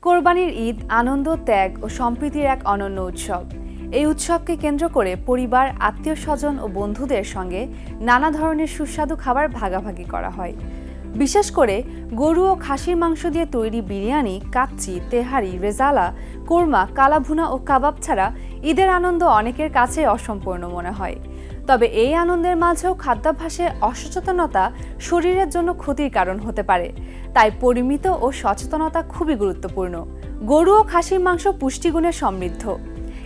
কোরবানির ঈদ আনন্দ, ত্যাগ ও সম্প্রীতির এক অনন্য উৎসব। এই উৎসবকে কেন্দ্র করে পরিবার, আত্মীয়-স্বজন ও বন্ধুদের সঙ্গে নানা ধরনের সুস্বাদু খাবার ভাগাভাগি করা হয়। বিশেষ করে গরু ও খাসির মাংস দিয়ে তৈরি বিরিয়ানি, কাচ্চি, তেহারি, রেজালা, কোরমা, কালাভুনা ও কাবাব ছাড়া ঈদের আনন্দ অনেকের কাছে অসম্পূর্ণ মনে হয়। তবে এই আনন্দের মাঝেও খাদ্যাভ্যাসে অসচেতনতা শরীরের জন্য ক্ষতির কারণ হতে পারে। তাই পরিমিত ও সচেতনতা খুবই গুরুত্বপূর্ণ। গরু ও খাসির মাংস পুষ্টিগুণে সমৃদ্ধ।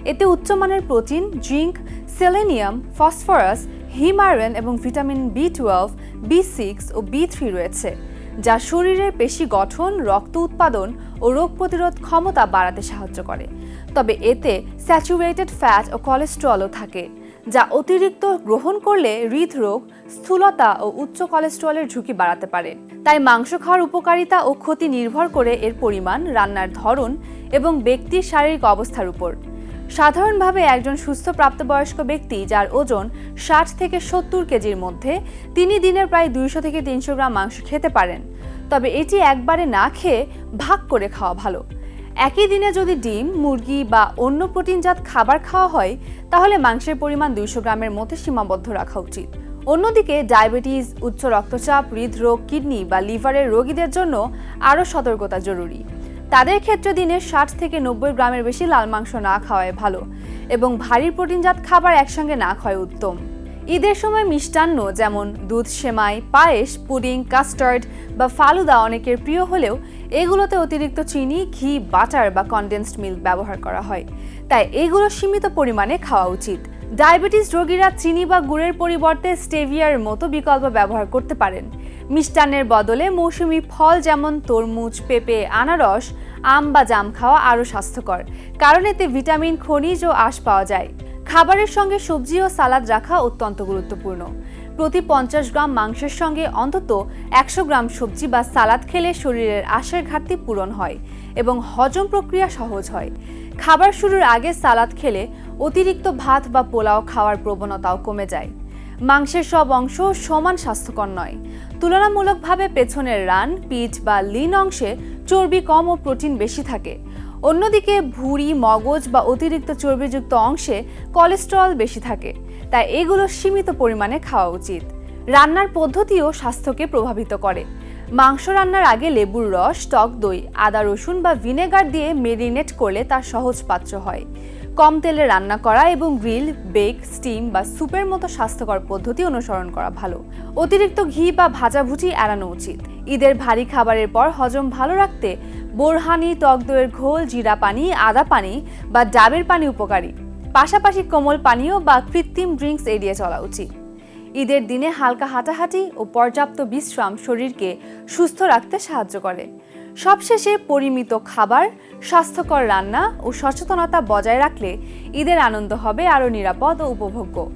এতে উচ্চমানের প্রোটিন, জিঙ্ক, সেলেনিয়াম, ফসফরাস, হিম আয়রন এবং ভিটামিন B12, B6 ও B3 রয়েছে, যা শরীরের পেশি গঠন, রক্ত উৎপাদন ও রোগ প্রতিরোধ ক্ষমতা বাড়াতে সাহায্য করে। তবে এতে স্যাচুরেটেড ফ্যাট ও কোলেস্টেরলও থাকে, যা অতিরিক্ত গ্রহণ করলে হৃদরোগ, স্থূলতা ও উচ্চ কোলেস্টেরলের ঝুঁকি বাড়াতে পারে। তাই মাংস খাওয়ার উপকারিতা ও ক্ষতি নির্ভর করে এর পরিমাণ, রান্নার ধরন এবং ব্যক্তির শারীরিক অবস্থার উপর। সাধারণভাবে একজন সুস্থ প্রাপ্তবয়স্ক ব্যক্তি যার ওজন 60 থেকে 70 কেজির মধ্যে, তিনি দিনের প্রায় 200 থেকে 300 গ্রাম মাংস খেতে পারেন। তবে এটি একবারে না খেয়ে ভাগ করে খাওয়া ভালো। একই দিনে যদি ডিম, মুরগি বা অন্য প্রোটিনজাত খাবার খাওয়া হয়, তাহলে মাংসের পরিমাণ 200 গ্রামের মধ্যে সীমাবদ্ধ রাখা উচিত। অন্যদিকে ডায়াবেটিস, উচ্চ রক্তচাপ, হৃদরোগ, কিডনি বা লিভারের রোগীদের জন্য আরও সতর্কতা জরুরি। তাদের ক্ষেত্রে দিনে 60 থেকে 90 গ্রামের বেশি লাল মাংস না খাওয়াই ভালো এবং ভারী প্রোটিনজাত খাবার একসঙ্গে না খাওয়াই উত্তম। ঈদের সময় মিষ্টান্ন যেমন দুধ সেমাই, পায়েস, পুডিং, কাস্টার্ড বা ফালুদা অনেকের প্রিয় হলেও এগুলোতে অতিরিক্ত চিনি, ঘি, বাটার বা কনডেন্সড মিল্ক ব্যবহার করা হয়। তাই এগুলো সীমিত পরিমাণে খাওয়া উচিত। ডায়াবেটিস রোগীরা চিনি বা গুড়ের পরিবর্তে স্টেভিয়ার মতো বিকল্প ব্যবহার করতে পারেন। মিষ্টান্নের বদলে মৌসুমী ফল যেমন তরমুজ, পেঁপে, আনারস, আম বা জাম খাওয়া আরও স্বাস্থ্যকর, কারণ এতে ভিটামিন, খনিজ ও আঁশ পাওয়া যায়। খাবারের সঙ্গে সবজি ও সালাদ রাখা অত্যন্ত গুরুত্বপূর্ণ। প্রতি 50 গ্রাম মাংসের সঙ্গে অন্তত 100 গ্রাম সবজি বা সালাদ খেলে শরীরের আঁশের ঘাটতি পূরণ হয় এবং হজম প্রক্রিয়া সহজ হয়। খাবার শুরুর আগে সালাদ খেলে অতিরিক্ত ভাত বা পোলাও খাওয়ার প্রবণতাও কমে যায়। মাংসের সব অংশ সমান স্বাস্থ্যকর নয়। তুলনামূলকভাবে পেছনের রান, পিঠ বা লিন অংশে চর্বি কম ও প্রোটিন বেশি থাকে। অন্যদিকে ভুঁড়ি, মগজ বা অতিরিক্ত চর্বিযুক্ত অংশে কোলেস্টেরল বেশি থাকে। তাই এগুলো সীমিত পরিমাণে খাওয়া উচিত। রান্নার পদ্ধতিও স্বাস্থ্যকে প্রভাবিত করে। মাংস রান্নার আগে লেবুর রস, টক দই, আদা, রসুন বা ভিনেগার দিয়ে মেরিনেট করলে তা সহজপাচ্য হয়। কম তেলে রান্না করা এবং গ্রিল, বেক, স্টিম বা স্যুপের মতো স্বাস্থ্যকর পদ্ধতি অনুসরণ করা ভালো। অতিরিক্ত ঘি বা ভাজাভুজি এড়ানো উচিত। ঈদের ভারী খাবারের পর হজম ভালো রাখতে বোরহানি, টক দইয়ের ঘোল, জিরা পানি, আদা পানি বা ডাবের পানি উপকারী। পাশাপাশি কোমল পানীয় বা কৃত্রিম ড্রিঙ্কস এড়িয়ে চলা উচিত। ঈদের দিনে হালকা হাঁটাহাঁটি ও পর্যাপ্ত বিশ্রাম শরীরকে সুস্থ রাখতে সাহায্য করে। সবশেষে পরিমিত খাবার, স্বাস্থ্যকর রান্না ও সচেতনতা বজায় রাখলে ঈদের আনন্দ হবে আরও নিরাপদ ও উপভোগ্য।